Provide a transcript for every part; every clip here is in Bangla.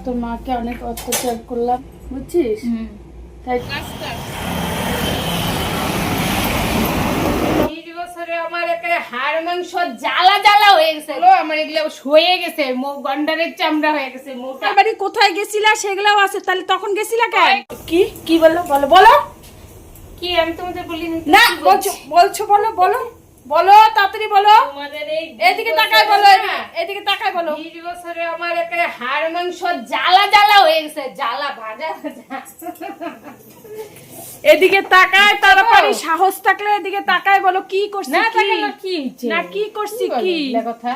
তোর মাকে অনেক অত্যাচার করলাম, বুঝছিস? তাই আমার একটা হাড় মাংস জ্বালা জ্বালা হয়ে গেছে, আমার এগুলো হয়ে গেছে, গন্ডারের চামড়া হয়ে গেছে। বাড়ি কোথায় গেছিলা সেগুলাও আছে, তাহলে তখন গেছিলা কেন? কি কি বললো বলো বলো। কি আমি তোমাদের বলিনি? না বলছো বলো বলো বলো, তাড়াতাড়ি বলো। তোমাদের এদিকে তাকায় বলো, এদিকে তাকায় বলো। 20 বছরে আমার একটা হাড় মাংস জ্বালা জ্বালা হয়ে গেছে, জ্বালা ভাজা ভাজা। এদিকে তাকায়, তাড়াতাড়ি সাহস থাকলে এদিকে তাকায় বলো কি করছি। না তাকালে কি হচ্ছে? না কি করছি, কি কথা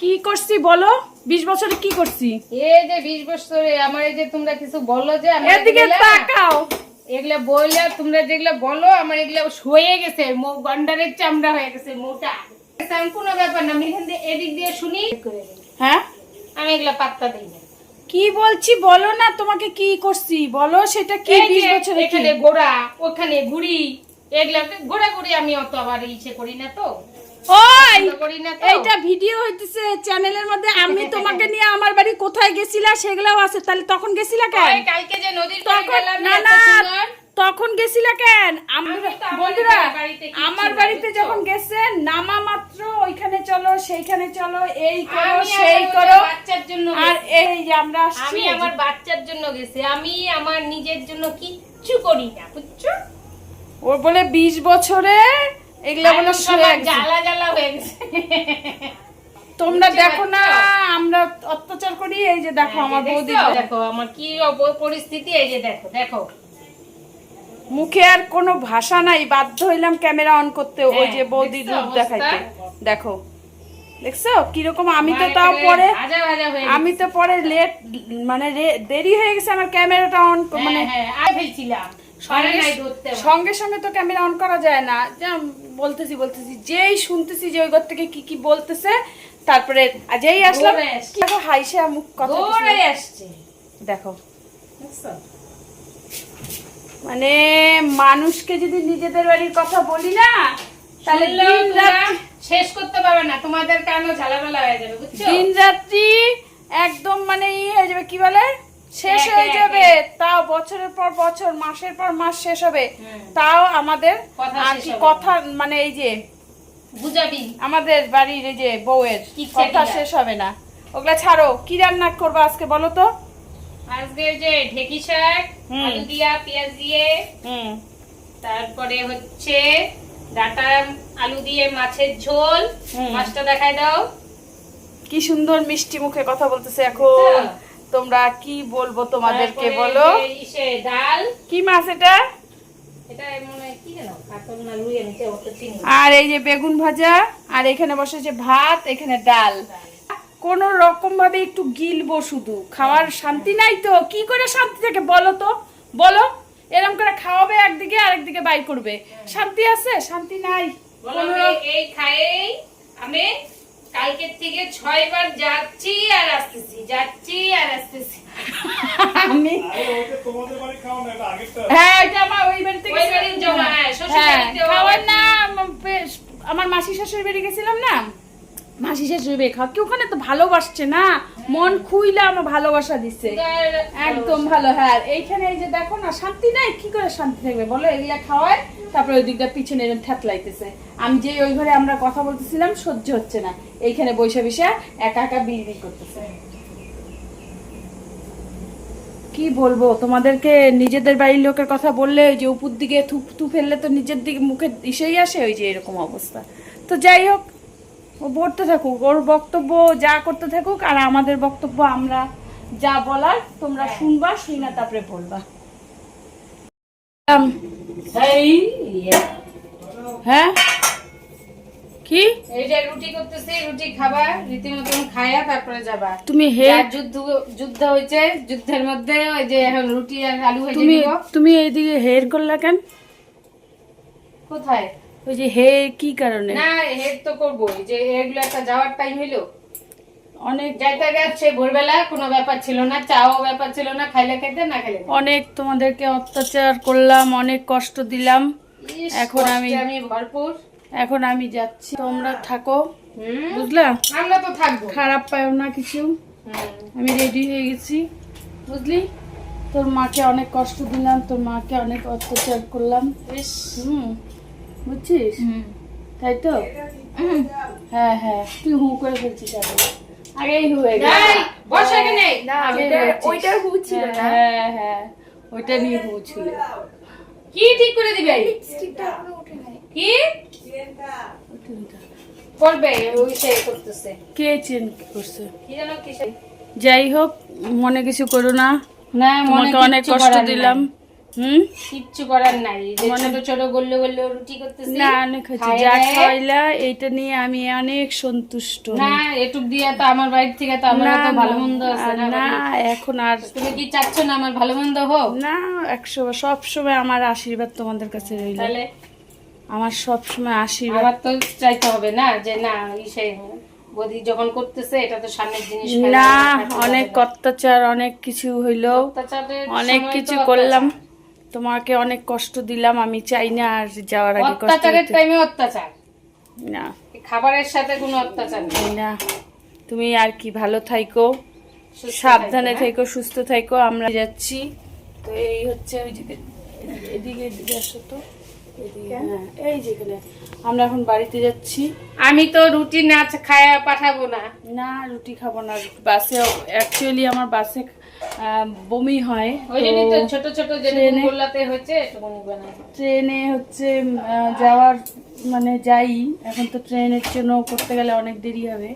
কি করছি বলো। 20 বছরে কি করছি? এই যে 20 বছরে আমার এই যে তোমরা কিছু বলো যে আমার এদিকে তাকাও, এগুলা বললে তোমরা যেগুলা বলো আমার এগুলা হয়ে গেছে, গন্ডারের চামড়া হয়ে গেছে মোটা। কোনো ব্যাপার না, আমি এখান দিয়ে এদিক দিয়ে শুনি। হ্যাঁ আমি এগুলা পাত্তা দিই না। কি বলছি বলো না, তোমাকে কি করছি বলো, সেটা কি? 20 বছরে এখানে গোড়া, ওখানে ঘুড়ি, এগুলা গোড়া ঘুরি আমি অত আবার ইচ্ছে করি না তো। ওই এইটা ভিডিও হইতেছে চ্যানেলের মধ্যে, আমি তোমাকে নিয়ে আমার বাড়ি কোথায় গেছিলা সেগুলাও আছে, তাহলে তখন গেছিলা কেন? কালকে যে নদীর তখন না না তখন গেছিলা কেন? বন্ধুরা আমার বাড়িতে যখন গেছেন নামা মাত্র ওইখানে চলো সেইখানে চলো, এই করো সেই করো, বাচ্চার জন্য। আর এই যে আমরা আমি আমার বাচ্চার জন্য গেছি, আমি আমার নিজের জন্য কিচ্ছু করি না, বুঝছো? ওর বলে 20 বছরে এগুলা বলে জ্বালা জ্বালা হয়ে গেছে। তোমরা দেখো না আমরা অত্যাচার করি, এই যে দেখো আমার বৌদি, দেখো আমার কি পরিস্থিতি, এই যে দেখো দেখো। মুখে আর কোনো ভাষা নাই, বাধ্য হইলাম ক্যামেরা অন করতে, ওই যে বৌদি রূপ দেখাইতে। দেখো দেখছো কিরকম? আমি তো তাও পরে, আমি তো পরে লেট মানে দেরি হয়ে গেছে আমার ক্যামেরাটা অন, মানে সঙ্গে সঙ্গে তো ক্যামেরা অন করা যায় না। বলতেছি যেই শুনতেছি যে ওই ঘর থেকে কি কি বলতেছে, তারপরে যেই আসলাম দেখো হাইসা মুখ কথা আসছে। দেখো মানে মানুষকে যদি নিজেদের বাড়ির কথা বলি না তাহলে দিন রাত শেষ করতে পারবে না, তোমাদের কারণে ঝালাপালা হয়ে যাবে, বুঝছো? দিন রাত্রি একদম মানে হয়ে যাবে, কি বলে শেষ হয়ে যাবে। তাও বছরের পর বছর, মাসের পর মাস শেষ হবে, তাও আমাদের কথা মানে এই যে বুঝাবি আমাদের বাড়ির এই যে বউয়ের কথা শেষ হবে না। ওগুলা ছাড়ো, কি রান্না করবো আজকে বলো তো? আজকে যে ঢেকি শাক, আলু দিয়া পেঁয়াজ দিয়ে, তারপরে হচ্ছে ডাটা আলু দিয়ে মাছের ঝোল। মাছটা দেখাই দাও, কি সুন্দর মিষ্টি মুখে কথা বলতেছে এখন। তোমরা কি বলবো তোমাদেরকে বলো? ডাল। কি মাছ এটা? এটা মনে কি জানো, কাতল না রুই এনেছে, ওটা চিনি। আর এই যে বেগুন ভাজা, আর এখানে বসেছে ভাত, এখানে ডাল। কোন রকম ভাবে একটু গিলবো, শুধু খাওয়ার শান্তি নাই তো। কি করে শান্তি থাকে বলো তো, বলো? এরকম করে খাওয়াবে একদিকে আর একদিকে বাই করবে, শান্তি আছে? শান্তি নাই। এই খায়েই আমি কালকের থেকে 6 বার যাচ্ছি আর আসতেছি, যাচ্ছি আর আসতেছি। আমি হ্যাঁ এটা আমার ওই বাড়ি থেকে খাওয়ার না, আমার মাসি শাশুড়ি বাড়ি গেছিলাম না, মাসি শাশুড়ি বাড়ি খাওয়া কি ওখানে তো ভালোবাসছে না, মন খুইলা আমার ভালোবাসা দিচ্ছে একদম ভালো। হ্যাঁ এইখানে এই যে দেখো না, শান্তি নাই। কি করে শান্তি থাকবে বলো? এগুলা খাওয়ায়, তারপরে ওই দিকটা পিছনে ঠেতলাইতেছে। আমি যে ওই ঘরে আমরা কথা বলতেছিলাম সহ্য হচ্ছে না, এইখানে বৈশা বৈশা একা একা বিড়বিড় করতেছে। কি বলবো তোমাদেরকে, নিজেদের বাড়ির লোকের কথা বললে ওই যে উপর দিকে থু ফেললে তো নিজের দিকে মুখে ইসেই আসে, ওই যে এরকম অবস্থা। তো যাই হোক, ও বলতে থাকুক, ওর বক্তব্য যা করতে থাকুক, আর আমাদের বক্তব্য আমরা যা বলার তোমরা শুনবা, শুনা তারপরে বলবা। হ্যাঁ কি এই যে রুটি করতেছি, রুটি খাবা, রীতিমতন খায়া তারপরে যাবা। তুমি যুদ্ধ হয়েছে, যুদ্ধের মধ্যে ওই যে এখন রুটি আর আলু ভেজে দিব। তুমি এইদিকে হের করলা কেন? কোথায় ওই যে হের কি কারণে? না হেড তো করবোই, যে এগুলো একটা যাওয়ার টাইম হইলো, অনেক যাইতে গেছে ভোরবেলা, কোনো ব্যাপার ছিল না, চাও ব্যাপার ছিল না, খাইলে খাইতে না খাইলে। অনেক তোমাদেরকে অত্যাচার করলাম, অনেক কষ্ট দিলাম, এখন আমি ভরপুর। এখন আমি যাচ্ছি, তোমরা থাকো, বুঝলা? আমরা তো থাকবো, খারাপ পাও না কিছু। আমি রেডি হয়ে গেছি, বুঝলি, তোর মাকে অনেক কষ্ট দিলাম, তোর মাকে অনেক অত্যাচার করলাম। বুঝছিস? তাই তো? হ্যাঁ হ্যাঁ, তুই হু করে ফেলছিস। আগেই হয়ে গেছে। ওইটা হু ছিল না। হ্যাঁ হ্যাঁ, ওইটা নিয়ে হু ছিল। কি ঠিক করে দিবে? কি করবে? ওই সে করতেছে। কে চেন করছে? কি জানো কিসে? যাই হোক, মনে কিছু করো না। না, মনে তোমাকে অনেক কষ্ট দিলাম। কিচ্ছু করার নাই। যে ছোট ছোট গল্লে গল্লে রুটি করতেছি, না অনেক হয়েছে, যা খাওয়াইলা এইটা নিয়ে আমি অনেক সন্তুষ্ট। না এটুক দিয়া তো আমার বাড়ি থেকে তো আমার তো ভালো মন্দ আছে না। না এখন আর তুমি কি চাচ্ছ না আমার ভালো মন্দ হোক? না, 100 সব সময় আমার আশীর্বাদ তোমাদের কাছে রইল। তাহলে আমার সব সময় আশীর্বাদ। আমার তো চাইতে হবে না যে না ইসে বদি যখন করতেছে এটা তো সামনের জিনিস। না, অনেক অত্যাচার, অনেক কিছু হইলো, অনেক কিছু করলাম, তোমাকে অনেক কষ্ট দিলাম। আমি চাই না আর যাওয়ার আগে কষ্ট অত্যাচারের টাইমে অত্যাচার না, খাবারের সাথে কোনো অত্যাচার নেই। না, তুমি আর কি ভালো থাইকো, সাবধানে থাইকো, সুস্থ থাইকো। আমরা যাচ্ছি তো, এই হচ্ছে ওই দিকে, এদিকে এদিকে আসো তো, হ্যাঁ এই যেখানে আমরা এখন বাড়িতে যাচ্ছি। আমি তো রুটি না খায়া পাঠাবো না। না রুটি খাবো না, বাসে অ্যাকচুয়ালি আমার বাসে বমি হয়। ওই জন্যই তো ছোট ছোট যে গোল্লাতে হচ্ছে একটু বমি বানাই। ট্রেনে হচ্ছে যাওয়ার মানে যাই, এখন তো ট্রেনের জন্য করতে গেলে অনেক দেরি হবে।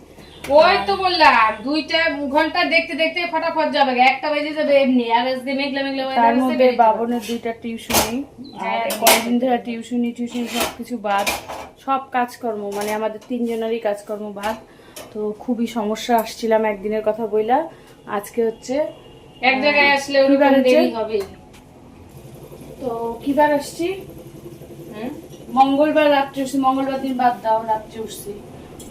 ওই তো বললাম 2 ঘন্টা দেখতে দেখতে ফটাফট যাবে, 1টা বেজে যাবে এমনি। আর আজকে মেঘলা মেঘলা তার মধ্যে বাবনের 2টা টিউশনি, আর কয়েকদিন ধরে টিউশনি সবকিছু বাদ, সব কাজকর্ম মানে আমাদের 3 জনেরই কাজকর্ম বাদ। তো খুবই সমস্যা, আসছিলাম একদিনের কথা বইলা, আজকে হচ্ছে এক জায়গায় আসলে ওরকম দেরি হবে। তো কিবার আসছি? মঙ্গলবার রাত্রে উঠছি, মঙ্গলবার দিন বাদ দাও, রাত্রে উঠছি।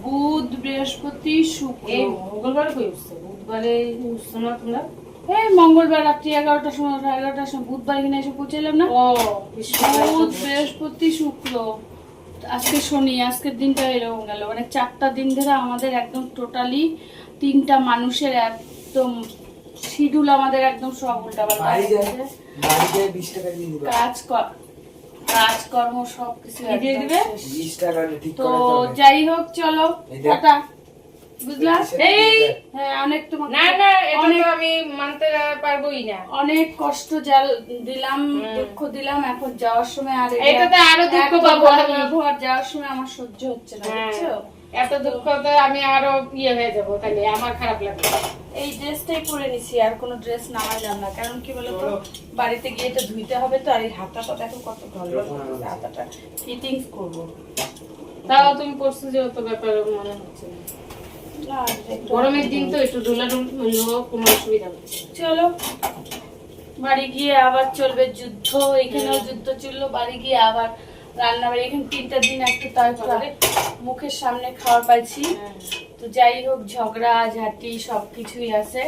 বুধ, বৃহস্পতি, শুক্র। এই মঙ্গলবার কই উঠছে? বুধবারে উঠছো না তোমরা? এই মঙ্গলবার রাত্রি 11টার সময়, 11টার সময়, বুধবার কিনে এসে পৌঁছালাম না। ও বুধ, বৃহস্পতি, শুক্র, আজকে শনি, আজকের দিনটা এরকম গেল। মানে 4টা দিন ধরে আমাদের একদম টোটালি 3টা মানুষের একদম শিডিউল আমাদের একদম সব উল্টাপাল্টা। কাজকর্ম সবকিছু দিয়ে দিবে। তো যাই হোক, চলো টাটা, বুঝলা? এই হ্যাঁ, অনেক তোমাকে না না এটা তো আমি মানতে পারবোই না। অনেক কষ্ট দিলাম, দুঃখ দিলাম। এখন যাওয়ার সময় আর এটাতে আরো দুঃখ পাবো আমি। যাওয়ার সময় আমার সহ্য হচ্ছে না, বুঝছো? এত দুঃখ তো আমি আরো ইয়ে হয়ে যাবো, তাহলে আমার খারাপ লাগবে। এই ড্রেসটাই পরে নিছি, আর কোনো ড্রেস নামাইলাম না। কারণ কি বলতো, বাড়িতে গিয়ে এটা ধুইতে হবে তো। আর এই হাতাটা দেখো কত ভালো, হাতাটা ফিটিংস করবো। তাও তুমি পড়ছো যে অত ব্যাপার মনে হচ্ছে না। গরমের দিন তো একটু ডোলাডুল হলেও কোনো অসুবিধা নেই। চলো বাড়ি গিয়ে আবার চলবে যুদ্ধ, এখানেও যুদ্ধ চললো, বাড়ি গিয়ে আবার রান্না বাড়ি। এখানে 3টা দিন একটু তারপরে মুখের সামনে খাওয়ার পাইছি। তো যাই হোক, ঝগড়া ঝাঁটি সবকিছুই আছে,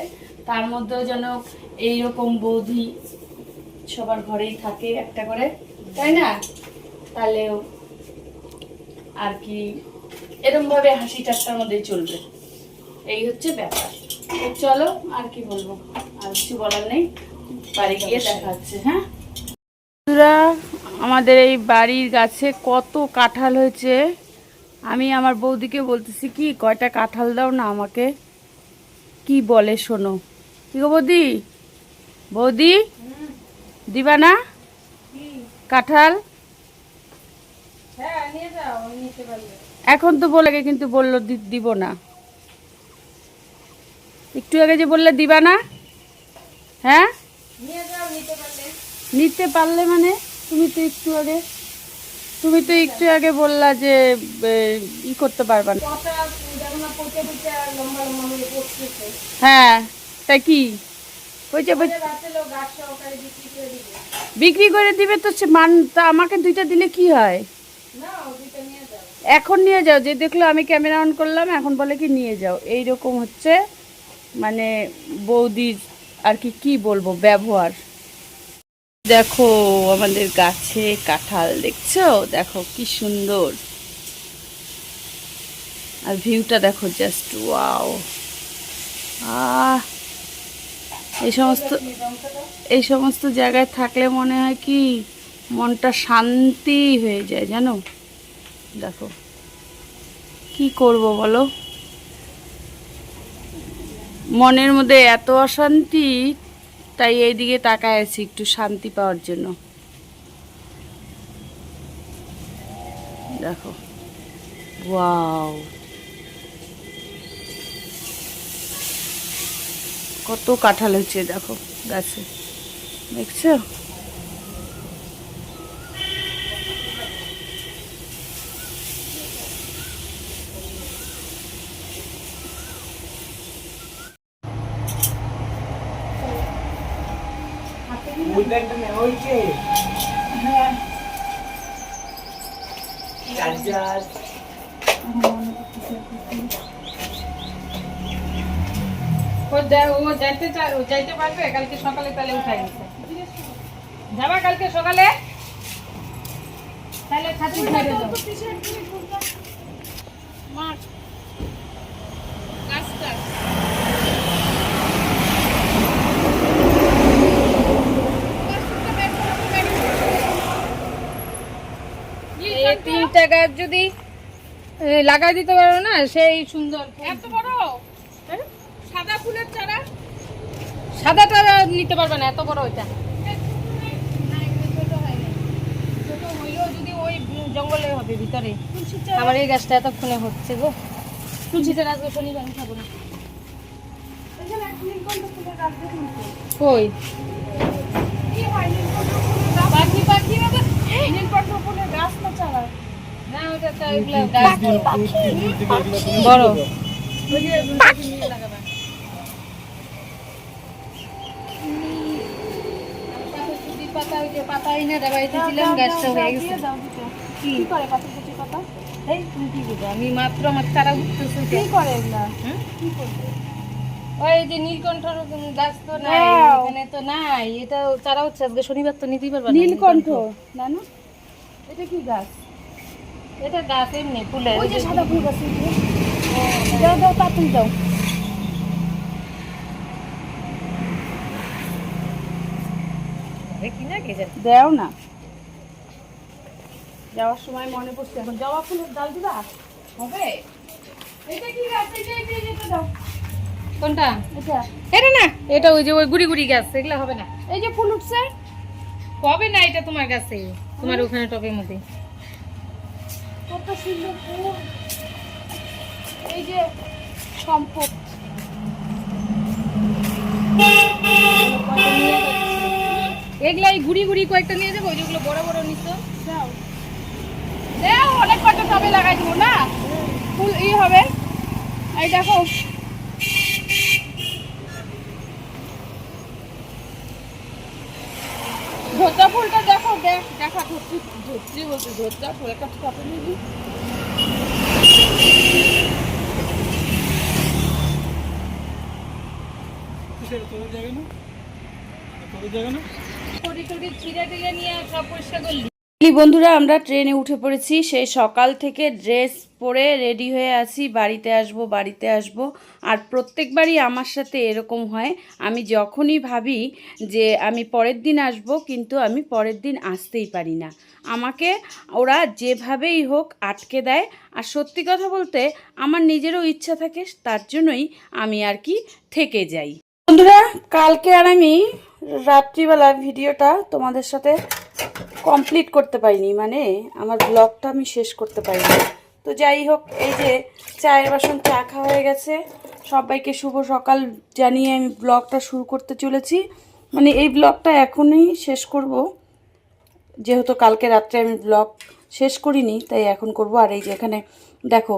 তার মধ্যেও যেন এইরকম বৌদি সবার ঘরেই থাকে একটা করে, তাই না? তাহলেও আর কি এরকম ভাবে হাসি ঠাট্টার মধ্যেই চলবে, এই হচ্ছে ব্যাপার। তো চলো, আর কি বলবো, আর কিছু বলার নেই, বাড়ি গিয়ে দেখা হচ্ছে। হ্যাঁ বন্ধুরা, আমাদের এই বাড়ির গাছে কত কাঁঠাল হয়েছে। আমি আমার বৌদিকে বলতেছি কি, কয়টা কাঁঠাল দাও না আমাকে। কি বলে শোনো, কি গো বৌদি, বৌদি দিবা না কাঁঠাল? এখন তো বলে, কিন্তু বললো দিব না। একটু আগে যে বললে দিবা না, হ্যাঁ নিতে পারলে মানে তুমি তো একটু আগে বললা যে ই করতে পারবা না। হ্যাঁ তাই কি বিক্রি করে দিবে তো, তা আমাকে 2টা দিলে কি হয়? এখন নিয়ে যাও, যে দেখলো আমি ক্যামেরা অন করলাম, এখন বলে কি নিয়ে যাও। এইরকম হচ্ছে মানে বৌদির আর কি বলবো ব্যবহার। দেখো আমাদের গাছে কাঁঠাল, দেখছো? দেখো কি সুন্দর, আর ভিউটা দেখো, জাস্ট ওয়াও। এই সমস্ত জায়গায় থাকলে মনে হয় কি মনটা শান্তি হয়ে যায় জানো। দেখো কি করব বলো, মনের মধ্যে এত অশান্তি, তাই এইদিকে তাকায় আছি একটু শান্তি পাওয়ার জন্য। দেখো ওয়াও, কত কাঁঠাল হচ্ছে দেখো গাছে, দেখছো? ও যাইতে পারবে কালকে সকালে, তাহলে উঠাই নিতে যাবা কালকে সকালে, তাহলে খাতি উঠাই দেবো। এই 3টা গাছ যদি লাগাই দিতে পারো না, সেই সুন্দর। এত বড় সাদা ফুলের চারা, সাদাটা নিতে পারবে না, এত বড় ওইটা। ছোট হইলেও যদি ওই জঙ্গলে হবে ভিতরে। আমার এই গাছটা এতক্ষণে হচ্ছে গো, তুলসী চারা আজকে শনিবার আমি খাবো না। কই পাখি পাখি নীলকণ্ঠ ফুলের গাছ না চারা? না ওটা তো এগুলা গাছ বড়। আমি মাত্র আমার চারা উঠতেছে। কি করে এগুলা? ওই যে নীলকণ্ঠর গাছ তো নাই এখানে, তো নাই। এটা চারা হচ্ছে আজকে শনিবার, তো নিতেই পারবা না। নীলকণ্ঠ না না, এটা কি গাছ? এটা গাছ এমনি ফুলের। ওই যে সাদা ফুল গাছ, দাও দাও পাতুল দাও। কি না কে জানে, দেও না, যাওয়ার সময় মনে পড়ছে। এখন জবা ফুলের ডাল দিবা হবে? এটা কি গাছ? এটা দাও। কোনটা? এটা এটা না, এটা ওই যে ওই গুড়ি গুড়ি গাছ, এগুলা হবে না। এই যে ফুল উঠছে, হবে না। এটা তোমার কাছে, তোমার ওখানে টবের মধ্যে। কত সুন্দর ফুল, এই যে সম্পদ। এগুলাই গুড়ি গুড়ি কয়েকটা নিয়ে যাবো, যেগুলো বড় বড় নিচ্ছ। দাও দাও, অনেক কটা টবে লাগাই দিব না, ফুল ই হবে। এই দেখো ধোত্রা ফুলটা দেখো, দেখা ধরছি বলছে ধোত্রা ফুল, একটা ফটো নিবি। বন্ধুরা আমরা ট্রেনে উঠে পড়েছি, সেই সকাল থেকে ড্রেস পরে রেডি হয়ে আছি, বাড়িতে আসব। আর প্রত্যেকবারই আমার সাথে এরকম হয়, আমি যখনই ভাবি যে আমি পরের দিন আসব, কিন্তু আমি পরের দিন আসতেই পারি না। আমাকে ওরা যেভাবেই হোক আটকে দেয়। আর সত্যি কথা বলতে আমার নিজেরও ইচ্ছা থাকে, তার জন্যই আমি আর কি থেকে যাই। বন্ধুরা কালকে আর আমি রাত্রিবেলার ভিডিওটা তোমাদের সাথে কমপ্লিট করতে পারিনি, মানে আমার ব্লগটা আমি শেষ করতে পারিনি। তো যাই হোক, এই যে চায়ের বাসন চা খাওয়া হয়ে গেছে, সবাইকে শুভ সকাল জানিয়ে আমি ব্লগটা শুরু করতে চলেছি। মানে এই ব্লগটা এখনই শেষ করব, যেহেতু কালকে রাত্রে আমি ব্লগ শেষ করিনি, তাই এখন করব। আর এই যে এখানে দেখো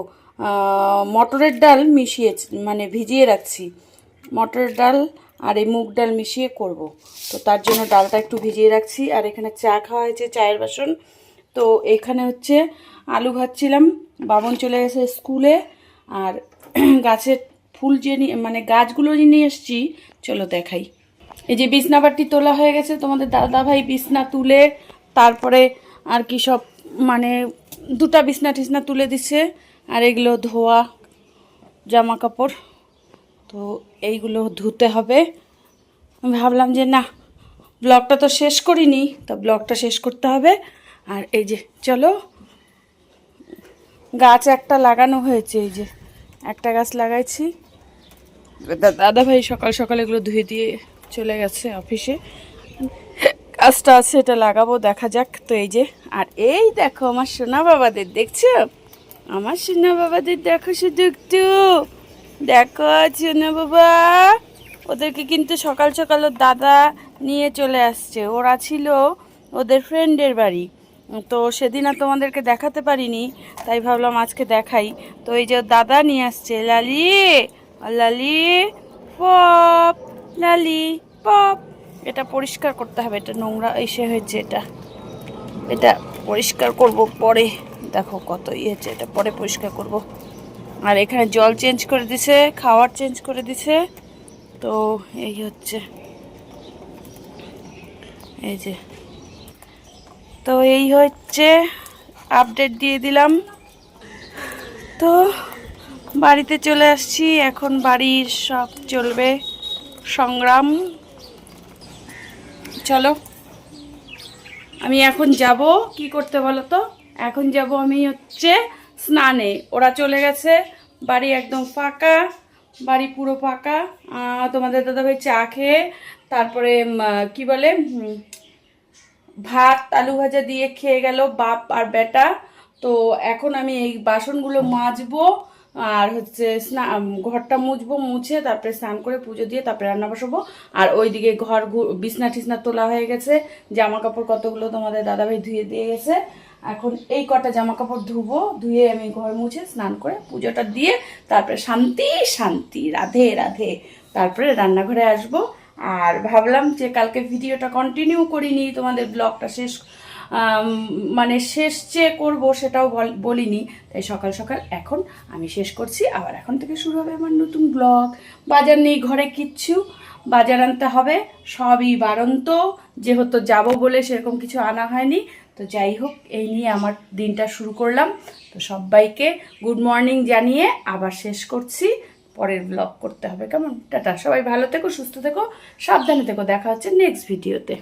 মটরের ডাল মানে ভিজিয়ে রাখছি, মটরের ডাল আর এই মুগ ডাল মিশিয়ে করব। তো তার জন্য ডালটা একটু ভিজিয়ে রাখছি। আর এখানে চা খাওয়া হয়েছে, চায়ের বাসন। তো এখানে হচ্ছে আলু ভাজছিলাম, বাবন চলে গেছে স্কুলে। আর গাছের ফুল যে মানে গাছগুলো যে নিয়ে এসছি, চলো দেখাই। এই যে বিছনাবাটি তোলা হয়ে গেছে, তোমাদের দাদা ভাই বিছনা তুলে তারপরে আর কি সব মানে দুটা বিছনা টিছনা তুলে দিচ্ছে। আর এগুলো ধোয়া জামা কাপড়, তো এইগুলো ধুতে হবে। আমি ভাবলাম যে না, ব্লগটা তো শেষ করিনি, তো ব্লগটা শেষ করতে হবে। আর এই যে চলো, গাছ একটা লাগানো হয়েছে, এই যে একটা গাছ লাগাইছি। দাদা ভাই সকাল সকাল এগুলো ধুয়ে দিয়ে চলে গেছে অফিসে, গাছটা আছে এটা লাগাবো, দেখা যাক। তো এই যে, আর এই দেখো আমার সোনা বাবাদের, দেখছো আমার সোনা বাবাদের, দেখো শুধু একটু দেখো সোনা বাবা। ওদেরকে কিন্তু সকাল সকাল ওর দাদা নিয়ে চলে আসছে, ওরা ছিল ওদের ফ্রেন্ডের বাড়ি। তো সেদিন আর তোমাদেরকে দেখাতে পারিনি, তাই ভাবলাম আজকে দেখাই। তো এই যে ওর দাদা নিয়ে আসছে লালি, লালি পপ, লালি পপ। এটা পরিষ্কার করতে হবে, এটা নোংরা এসে হয়েছে, এটা পরিষ্কার করব পরে। দেখো কত ইয়েছে, এটা পরে পরিষ্কার করব। আর এখানে জল চেঞ্জ করে দিছে, খাবার চেঞ্জ করে দিছে। তো এই হচ্ছে, এই যে, তো এই হচ্ছে আপডেট দিয়ে দিলাম। তো বাড়িতে চলে আসছি, এখন বাড়ির সব চলবে সংগ্রাম। চলো আমি এখন যাব কি করতে বলো তো, এখন যাব আমি হচ্ছে স্নানে। ওরা চলে গেছে, বাড়ি একদম ফাঁকা, বাড়ি পুরো ফাঁকা। তোমাদের দাদাভাই চা খেয়ে তারপরে কি বলে ভাত আলু ভাজা দিয়ে খেয়ে গেল বাপ আর বেটা। তো এখন আমি এই বাসনগুলো মাজবো, আর হচ্ছে ঘরটা মুছবো, মুছে তারপরে স্নান করে পুজো দিয়ে তারপরে রান্না বসাবো। আর ওইদিকে ঘর বিছনা টিছনা তোলা হয়ে গেছে, জামা কাপড় কতগুলো তোমাদের দাদাভাই ধুয়ে দিয়ে গেছে। এখন এই কটা জামা কাপড় ধুবো, ধুয়ে আমি ঘর মুছে স্নান করে পুজোটা দিয়ে তারপরে শান্তি শান্তি রাধে রাধে তারপরে রান্নাঘরে আসবো। আর ভাবলাম যে কালকে ভিডিওটা কন্টিনিউ করিনি, তোমাদের ব্লগটা শেষ মানে শেষ যে করবো সেটাও বলিনি, তাই সকাল সকাল এখন আমি শেষ করছি। আবার এখন থেকে শুরু হবে আমার নতুন ব্লগ। বাজার নেই ঘরে কিচ্ছু, বাজার আনতে হবে, সবই বাড়ন্ত, যেহেতু যাব বলে সেরকম কিছু আনা হয়নি। তো যাই হোক, এই নিয়ে আমার দিনটা শুরু করলাম। তো সবাইকে গুড মর্নিং জানিয়ে আবার শেষ করছি, পরের ব্লগ করতে হবে, কেমন? টাটা, সবাই ভালো থেকো, সুস্থ থেকো, সাবধানে থেকো, দেখা হচ্ছে নেক্সট ভিডিওতে।